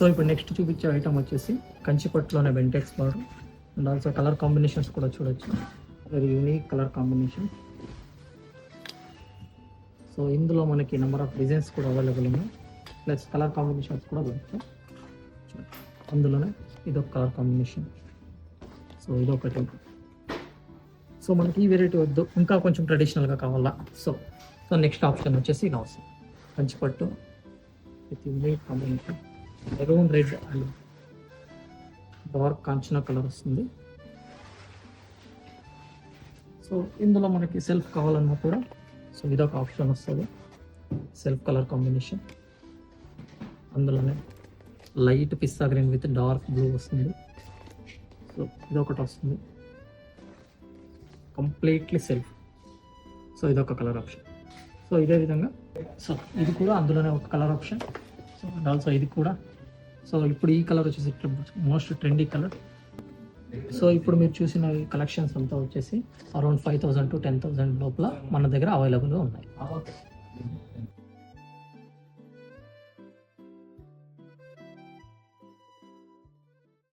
So ఇప్పుడు next చూపించే item వచ్చేసి కంచిపట్టులోనే Bentex border and also colour combinations కూడా చూడొచ్చు. Very unique colour combination. So ఇందులో మనకి నెంబర్ ఆఫ్ డిజైన్స్ కూడా అవైలబుల్ ఉన్నాయి, ప్లస్ కలర్ కాంబినేషన్స్ కూడా దొరుకుతాయి. అందులోనే ఇదొక కలర్ కాంబినేషన్. సో ఇదొకటి. సో మనకి ఈ వెరైటీ వద్దు, ఇంకా కొంచెం ట్రెడిషనల్గా కావాలా, సో సో నెక్స్ట్ ఆప్షన్ వచ్చేసి ఇలా వస్తుంది. Kanchipattu with unique combination, maroon red and dark కాంచన కలర్ వస్తుంది. సో ఇందులో మనకి సెల్ఫ్ కావాలన్నా కూడా సో ఇదొక ఆప్షన్ వస్తుంది, సెల్ఫ్ కలర్ కాంబినేషన్. అందులోనే లైట్ పిస్తా గ్రీన్ విత్ డార్క్ బ్లూ వస్తుంది. సో ఇదొకటి వస్తుంది కంప్లీట్లీ సెల్ఫ్. సో ఇదొక కలర్ ఆప్షన్. సో ఇదే విధంగా సో ఇది కూడా అందులోనే ఒక colour option. So and also ఇది కూడా. సో ఇప్పుడు ఈ కలర్ వచ్చేసి మోస్ట్ ట్రెండీ కలర్. సో ఇప్పుడు మీరు చూసిన ఈ కలెక్షన్స్ అంతా వచ్చేసి అరౌండ్ 5,000 to 10,000 లోపల మన దగ్గర అవైలబుల్గా ఉన్నాయి.